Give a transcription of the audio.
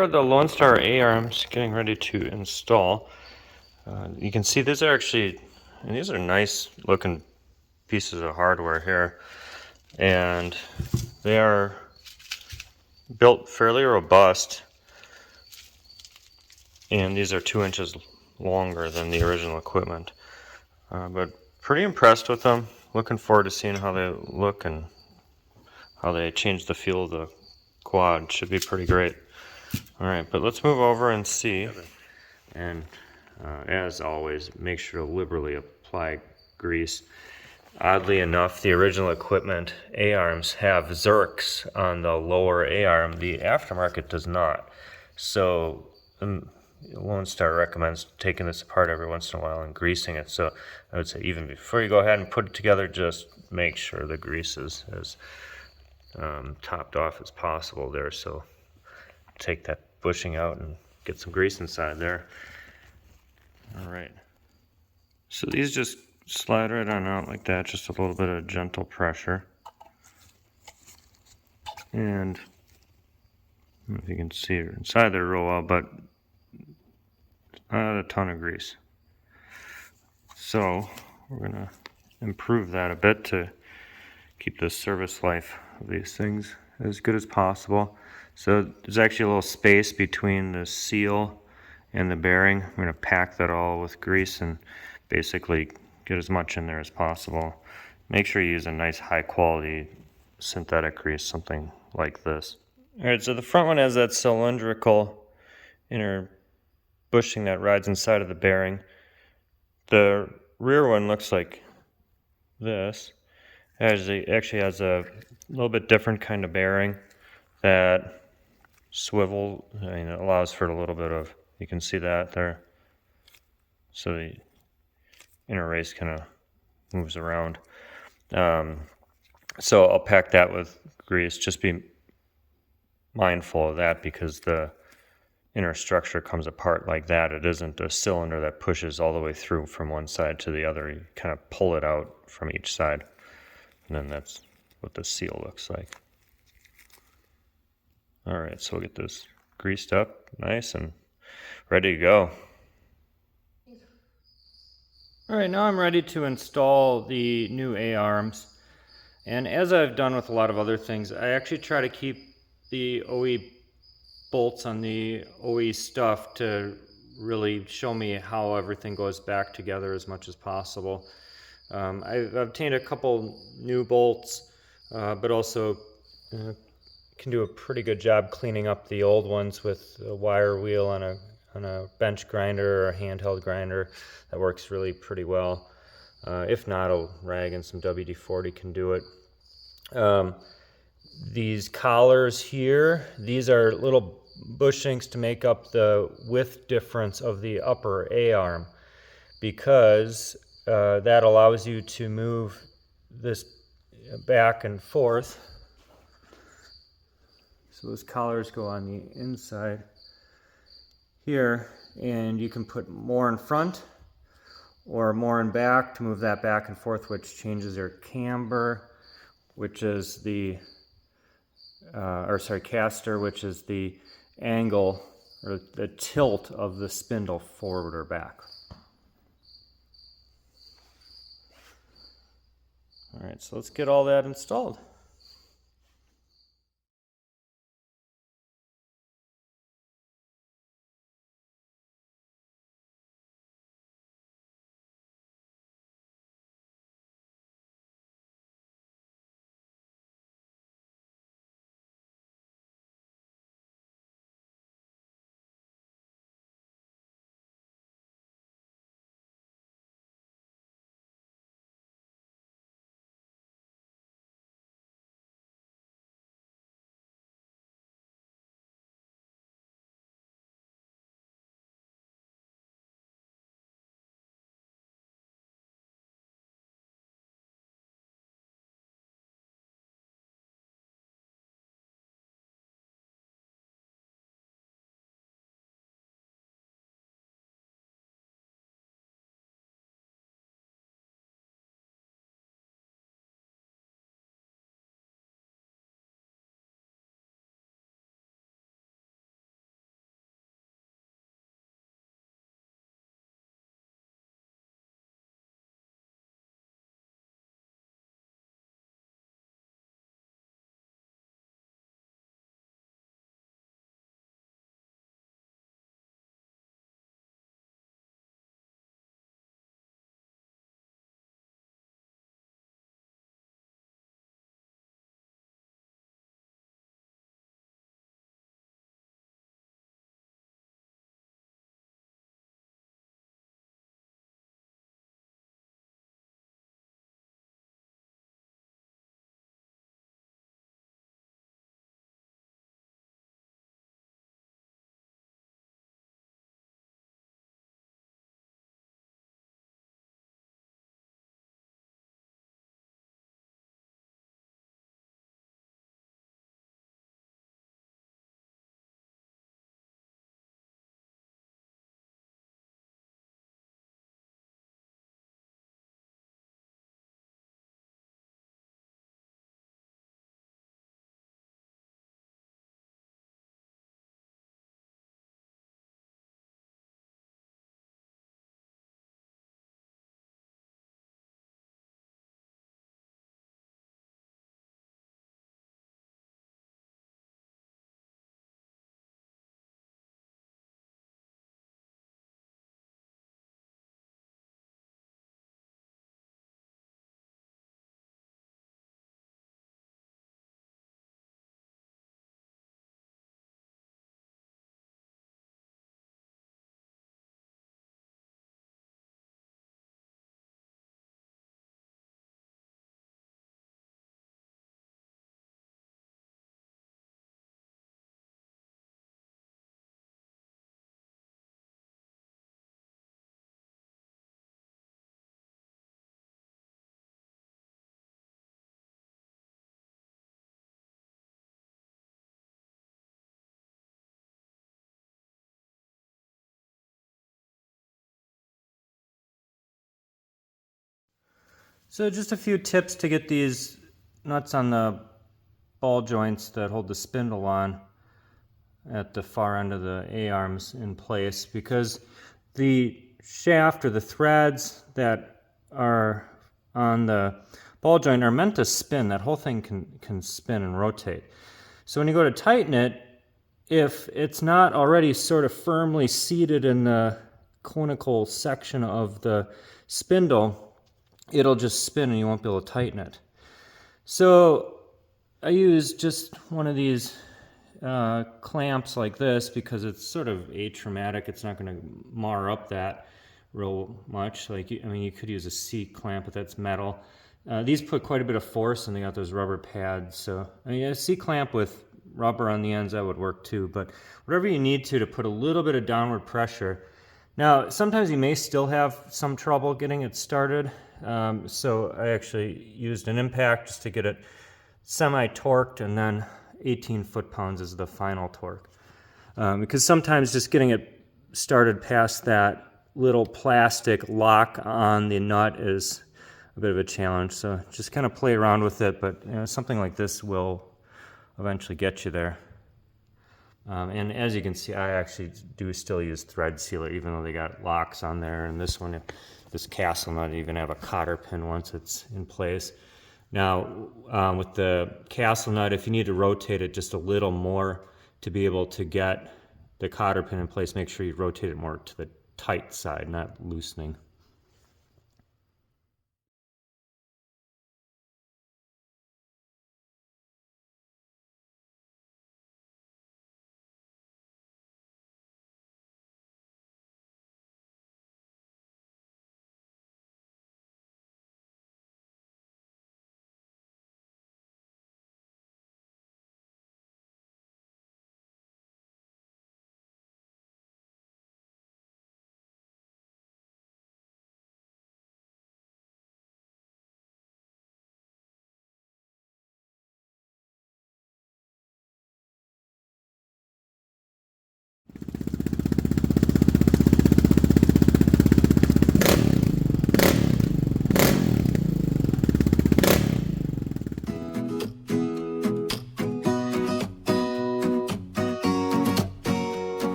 here are the Lonestar A-arms getting ready to install. You can see these are these are nice looking pieces of hardware here, and they are built fairly robust, and these are 2 inches longer than the original equipment. But pretty impressed with them. Looking forward to seeing how they look and how they change the feel of the quad. Should be pretty great. Alright, but let's move over and see. And as always, make sure to liberally apply grease. Oddly enough, the original equipment A-arms have Zerks on the lower A-arm. The aftermarket does not. So Lonestar recommends taking this apart every once in a while and greasing it. So I would say even before you go ahead and put it together, just make sure the grease is as topped off as possible there. So take that bushing out and get some grease inside there. Alright, so these just slide right on out like that, just a little bit of gentle pressure. And I don't know if you can see it inside there real well, but not a ton of grease. So we're going to improve that a bit to keep the service life of these things as good as possible. So there's actually a little space between the seal and the bearing. I'm going to pack that all with grease and basically get as much in there as possible. Make sure you use a nice high quality synthetic grease, something like this. Alright, so the front one has that cylindrical inner bushing that rides inside of the bearing. The rear one looks like this. It actually has a little bit different kind of bearing that swivel, and it allows for a little bit of, you can see that there. So the inner race kind of moves around. So I'll pack that with grease. Just be mindful of that because the inner structure comes apart like that. It isn't a cylinder that pushes all the way through from one side to the other. You kind of pull it out from each side. And then that's what the seal looks like. Alright, so we'll get this greased up nice and ready to go. Alright, now I'm ready to install the new A-arms. And as I've done with a lot of other things, I actually try to keep the OE bolts on the OE stuff to really show me how everything goes back together as much as possible. I've obtained a couple new bolts, but also can do a pretty good job cleaning up the old ones with a wire wheel on a bench grinder or a handheld grinder. That works really pretty well. If not, a rag and some WD-40 can do it. These collars here, these are little bushings to make up the width difference of the upper A-arm, because that allows you to move this back and forth. So those collars go on the inside here, and you can put more in front or more in back to move that back and forth, which changes your camber, which is the caster, which is the angle or the tilt of the spindle forward or back. Alright, so let's get all that installed. So just a few tips to get these nuts on the ball joints that hold the spindle on at the far end of the A-arms in place, because the shaft or the threads that are on the ball joint are meant to spin. That whole thing can spin and rotate. So when you go to tighten it, if it's not already sort of firmly seated in the conical section of the spindle, it'll just spin and you won't be able to tighten it. So I use just one of these clamps like this because it's sort of atraumatic. It's not going to mar up that real much. Like, I mean, you could use a C-clamp, but that's metal. These put quite a bit of force and they got those rubber pads. So, I mean, a C-clamp with rubber on the ends, that would work too. But whatever you need to put a little bit of downward pressure. Now, sometimes you may still have some trouble getting it started. So I actually used an impact just to get it semi-torqued, and then 18 foot-pounds is the final torque. Because sometimes just getting it started past that little plastic lock on the nut is a bit of a challenge. So just kind of play around with it, but you know, something like this will eventually get you there. And as you can see, I actually do still use thread sealer, even though they got locks on there. And this one, this castle nut, even have a cotter pin once it's in place. Now, with the castle nut, if you need to rotate it just a little more to be able to get the cotter pin in place, make sure you rotate it more to the tight side, not loosening.